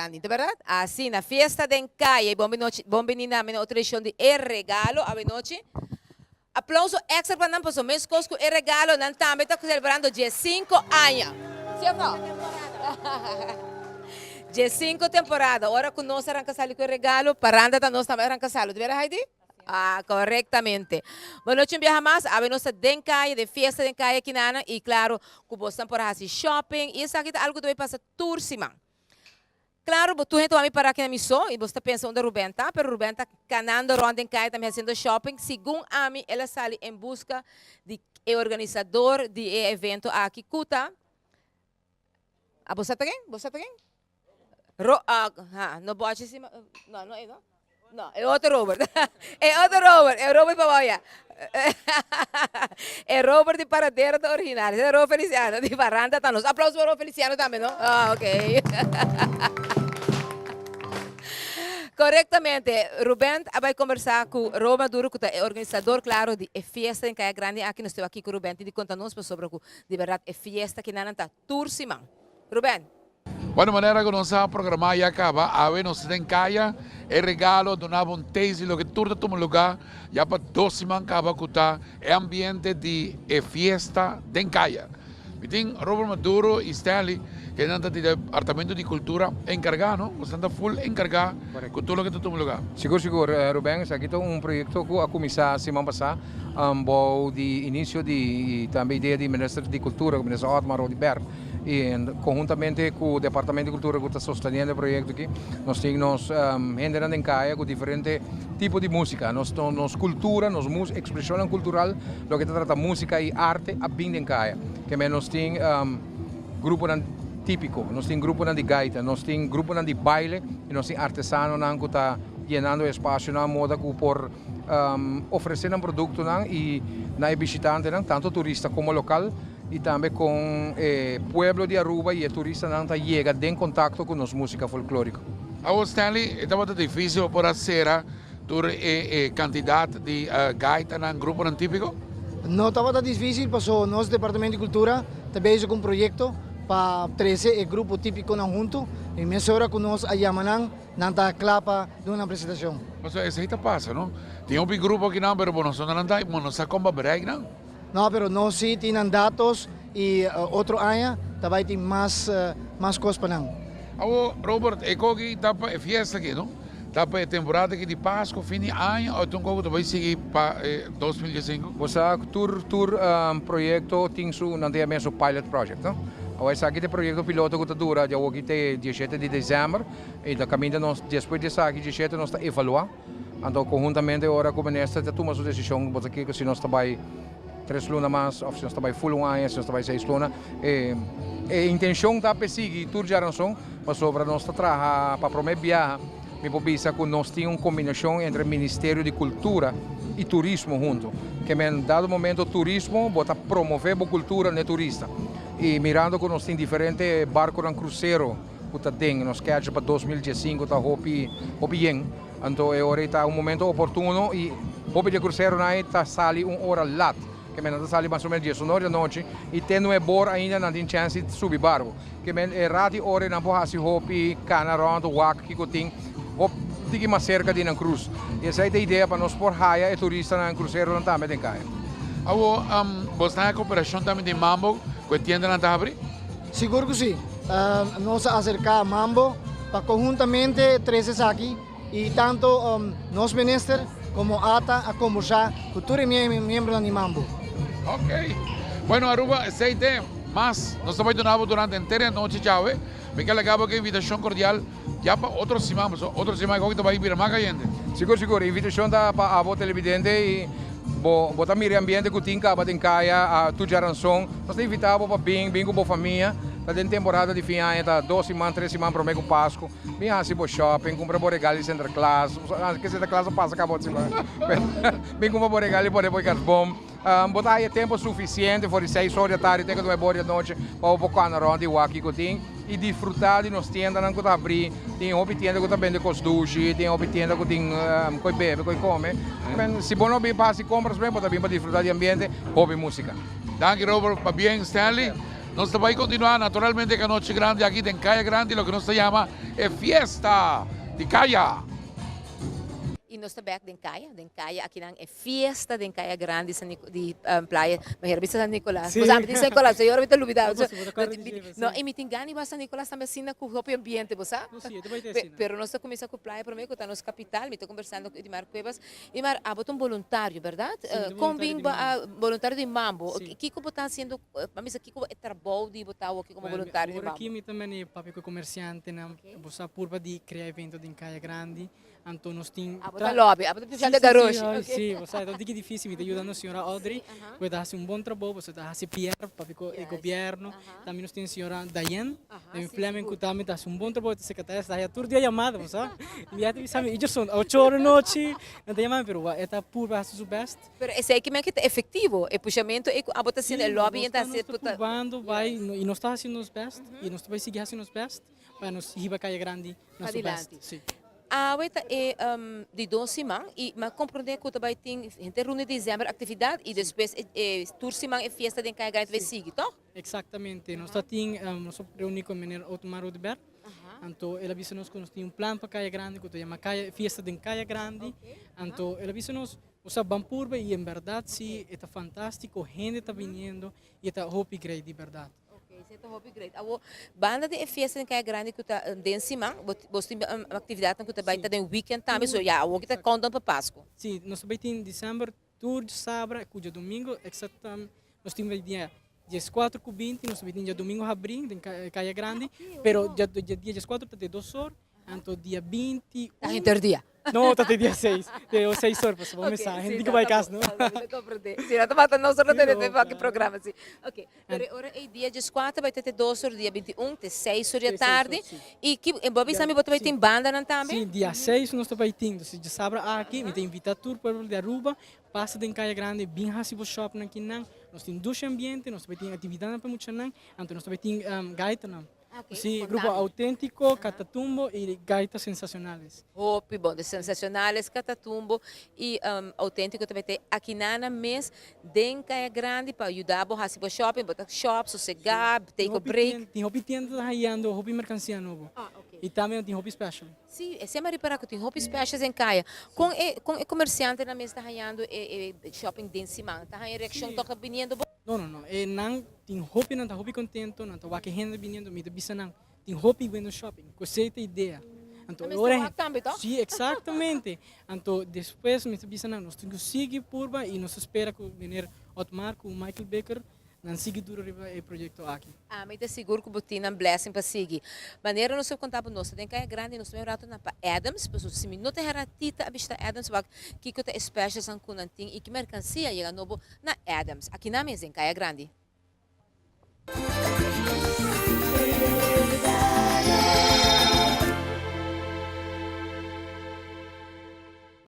grande, ¿verdad? Así, na fiesta de Encaya, bom menina, na tradição de regalo, a noite. Aplauso extra para nós, porque mês cosco regalo, nós também estamos celebrando 15 anos. Sim ou não? Dia 5 temporada, agora que nós arrancamos com o regalo, paranda nós também arrancamos, de verdade, Heidi? Ah, correctamente. Boa noite, um dia mais. A nossa dencaia, de festa dencaia aqui na e claro, que você por fazer shopping, e isso aqui é algo que vai passar tour semana. Claro, tu gente vai parar aqui na missão e você pensa onde Ruben tá, mas Ruben tá canando ronda dencaia, também fazendo shopping. Segundo a mim, ela sai em busca de organizador de evento aqui, Kuta. Ah, você tá quem? Você tá quem? Não pode ser. Não, não é, não? Não, é outro Robert. É outro Robert. É o Robert Paboia. É Robert de Paradeira da Original. É Robert Feliciano de Varanda. Tá nos. Aplausos para o Robert Feliciano também, não? Ah, ok. Corretamente. Ruben vai conversar com o Roma Duro, que é organizador, claro, de festa em Caia Grande. Aqui nós estamos aqui com o Ruben. E conta-nos sobre o de verdade é festa que não está tour simão. Ruben. Bueno, maneira que nós vamos programar e acaba, a ver, nós temos caia, é regalo, donava tese, lo que tudo toma lugar, já para 2 semanas acaba com é ambiente de festa de caia. E tem Robert Maduro e Stanley, que é do Departamento de Cultura, encargado, você está full encargado com tudo lo que toma lugar. Seguro, Rubén, aqui tem projeto que a comissão semana passada, de início de também ideia de Ministro de Cultura, o Ministro Otmar Rodberg. E conjuntamente com o Departamento de Cultura que está sostenendo o projeto aqui, nós temos gente em Caia com diferentes tipos de música. Nós cultura, expressão cultural, lo que trata música e arte, a bem em Caia. Que nós temos grupo típico, nós temos grupo de gaita, nós temos grupo de baile, e nós temos artesano que está llenando espaço na moda por oferecer um produto e na visitante, tanto turista como local. E também com o pueblo de Aruba e o turista não chega em contato com nossa música folclórica. A Stanley, é muito difícil para ser candidato de gaita em grupo típico? Não estava difícil, porque o nosso Departamento de Cultura também com um projeto para 13 grupo típico junto e mesmo hora que nós ayamanan nanta clapa de uma apresentação. Mas isso aí passa, não? Tem um grupo aqui não, mas não está, não está como break, não? Não, mas nós sim temos dados e outro ano também tem mais coisas para nós. Robert, aqui está para festa aqui, não? Está para temporada aqui de Páscoa, fim de ano, ou então como vai seguir para 2015? Você tour projeto tem mesmo pilot project, não? Esse aqui é o projeto piloto que dura, já aqui tem 17 de dezembro, e da caminho nós depois desse aqui 17 nós está evaluar. Então conjuntamente agora como nesta tomamos a decisão, porque aqui se nós trabalha 3 lunas mais, ou se nós trabalha full ano, se nós trabalha 6 lunas. A intenção está para seguir tour de arranção, mas sobre nós trabalhar para promover viagem, me pensa que nós temos uma combinação entre o Ministério de Cultura e Turismo junto, que em dado momento o turismo bota promover a cultura no turista. E mirando que nós temos diferentes barcos de cruzeiro que tem, nós queremos para 2015 está bem. Então agora está um momento oportuno e o de cruzeiro está sali 1 hora lá. Que men sali mais ou menos 10 horas da noite e tem no bor ainda não tem chance de subir barco. Que men rati ore não pode se hopi cana round wak que tem hop digi mais cerca de na cruz. E essa é a ideia para nós por raia e turista na cruzeiro não também tem caia. Você tem a cooperação também de Mambo que tiende na Tabri? Seguro que sim. Nós acercar a Mambo para conjuntamente 13 aqui e tanto nós ministros como ATA a conversar com todos os membros de Mambo. Ok. Bueno, Aruba, essa ideia, mas nós estamos donando durante a inteira noite, já, me que legal que invitação cordial já para outros semanas que vai vir mais gente. Seguro, invitação da para a televidente e botar meio ambiente que tem em Caia, a tudo ranção. Nós invitamos para bem com a família. Está dentro temporada de fim de ano, está 2 semanas, 3 semanas para o meio Páscoa. Vem assim para o shopping, compra regalos entre classe. Que essa classe passa acabou de semana. Vem comprar regalos e pode ficar bom. Botar aí tempo suficiente, for 6 horas da tarde, tem que dormir boa noite, para o bocano around o aqui que tem. E desfrutar de nos tendas que está abrindo. Tem uma tenda que está vende costuche, tem uma tenda que tem coi bebe, coi come. Se bom não bem para se compras bem, pode vir para desfrutar de ambiente, hobby música. Danke Robert, para bem Stanley. Nós vai continuar naturalmente com a Noite Grande aqui em Caia Grande, o que nós chama é Fiesta de Caia. E nós estamos aqui em Caia, aqui é fiesta de Caia Grande de praia, mas era San Nicolás. Sim. Mas a San Nicolás, eu era olvidado. Não, você pode dizer, Não, e me tingani ba San Nicolás também assim com o próprio ambiente, você sabe? Não, sim, eu também tenho assim, né? Pero nós estamos começando com praia, para mim, que está nossa capital, me estou conversando com Edmar Cuevas, e Mar, botou voluntário, verdade? Sim, Combin voluntário de Mambo. Sim. O que você está fazendo, para mim, aqui é trabalho de botar aqui como voluntário de Agora Mambo? aqui eu também é papel comerciante, né? Você purba de criar evento em Caia Grande, então nós temos... Botar lobby, botar puxar de garoche. Sim, você é que difícil, me está ajudando a senhora Audrey, você está fazendo bom trabalho, você está fazendo Pierre, papel o governo, também nós temos a senhora Diane, da Flamengo também está fazendo bom trabalho, secretária está aí todo dia chamada, você sabe? E aí, sabe, eu sou 8 horas da noite, não tem mais, mas está purba, faz o best. Pero esse aí que é que é efetivo, é puxamento, e a botação é lobby, então nós estamos provando, vai, e nós estamos fazendo os best, e nós vamos seguir fazendo os best, para nós ir para Caia Grande, nosso best. Sim. A weta é de 12 semanas, mas compreender que vai ter entre junho e dezembro atividade e depois tour semana é festa de Caia Grande vai seguir, tá? Exatamente, nós estamos reunidos com o menino Otmar Rodberg, então ela disse nos que nós temos plano para Caia Grande, que se chama Fiesta de Caia Grande, então ela disse nos usa Bampurba e em verdade sim, está fantástico, gente está vindo e está hope great de verdade. Isso é hobby great. A banda de festa em Caia Grande que está dentro semana, você tem uma atividade que vai estar no weekend também, so já, o que está contando para Páscoa. Sim, nós também temos em dezembro, tour de sábado, cujo domingo, exatamente, nós temos dia 14 com 20, nós também temos dia domingo abrir em Caia Grande, pero dia 14 está de 2 horas, então dia 21... Está interdia. Não, está de dia 6, de 6 horas, vamos começar, a gente que vai casa, não? Sim, não estou não só não tem aqui programa, sim. Ok, pero agora é dia 14, vai ter 2 horas, dia 21, tem 6 horas da tarde, e que em Bobby Sami você vai ter banda não também? Sim, dia 6 nós estamos tendo, se de sábado aqui, me tem invitado tour para o de Aruba, passa em Caia Grande, bem rápido shop aqui não, nós temos 2 ambientes, nós também temos atividade para muitos não, então nós também temos gaita não. Sim, grupo autêntico, Catatumbo e gaitas sensacionais. Hopi, bom, de sensacionales, Catatumbo e autêntico também tem aqui na mês, em Caia Grande, para ajudar a fazer o shopping, botar shop, sossegar, take a break. Tem hobby tienda raiando, hobby mercancia novo. E também tem hobby special. Sim, é sempre reparar que tem hobby specials em Caia. Com o comerciante na mês está raiando shopping dentro de semana, está raiando reação, toca vindo. Não, é não, tem hobby não, tá hobby contento, não, tá o que rende vindo, me bisa não, tem hobby vendo shopping, você tem ideia. Então, agora também, tá? Sim, exatamente. Então, depois me bisa não, nós temos que seguir purba e nós espera que o menino Otmar, com o Michael Baker, não siga duro o projeto aqui. Mas é seguro que botina um blessing para seguir. Maneira não se contar para nós, tem que é grande, nós temos rato na para Adams, para se me não tem ratita a vista Adams, que que é special são kunanting e que mercancia chega novo na Adams. Aqui na mesa em Caia Grande.